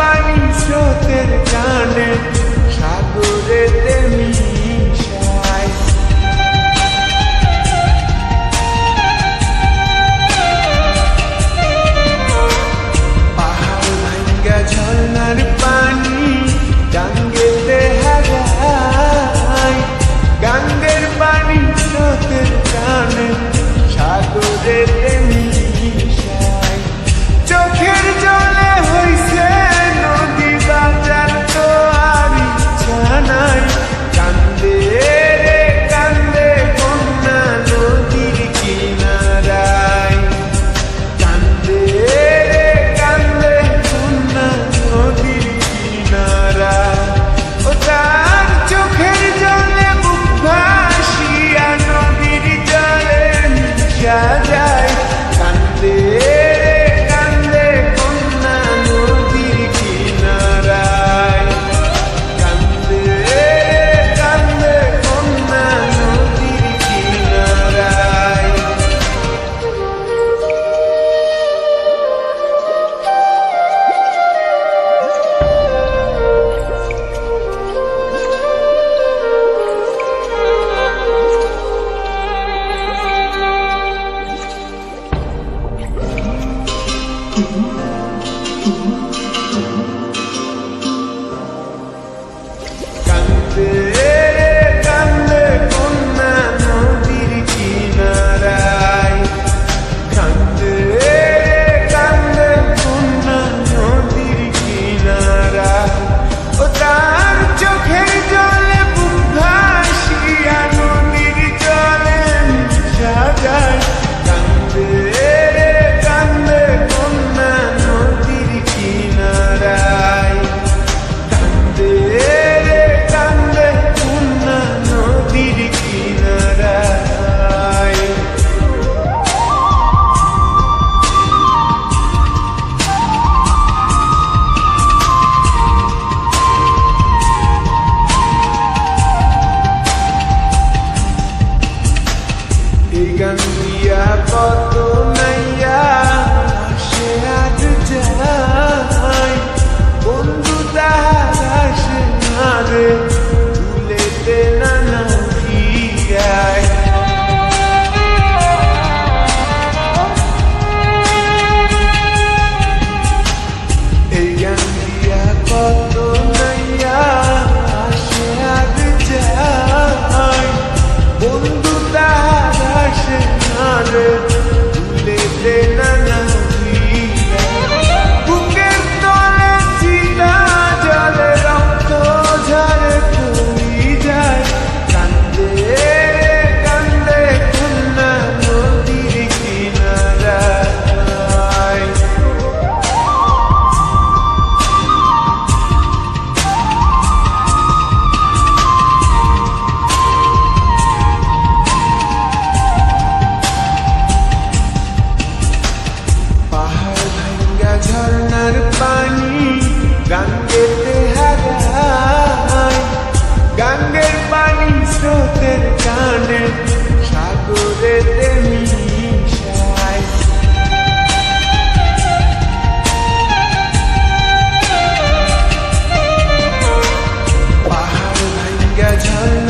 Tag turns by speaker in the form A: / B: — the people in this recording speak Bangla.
A: পানি স্রোতের টানে সাগরেতে মিশায়। পাহাড় ভাঙ্গা ঝর্ণার পানি গাঙ্গেতে হারায়, গাঙ্গের পানি স্রোতের টানে সাগরেতে মিশায়। চোখের জলে হইছে নদী বাঁচার তো আর ইচ্ছা নাই। কান্দে রে কান্দে কন্যা নদীর কিনারায়, কান্দে রে কান্দে কন্যা নদীর কিনারায়। ও তার চোখের জলে বুক ভাসিয়া নদীর জলে মিশা যায়। কান্দে রে কান্দে কন্যা নদীর কিনারায়, কান্দে রে কান্দে কন্যা নদীর কিনারায়। কান্দে রে কান্দে কন্যা নদীর কিনারায়, কান্দে রে কান্দে কন্যা নদীর কিনারায়। ও তার চোখের জলে বুক ভাসিয়া নদীর জলে মিশা যায়। কান্দে রে কান্দে কন্যা নদীর কিনারায়, কান্দে রে কান্দে কন্যা নদীর কিনারায়। এই গান দিয়া কত নাইয়া আসে আজ যায়, বন্ধু তাহার আসে না রে ভুলেতে নানা ফিরায়। এই গান দিয়া কত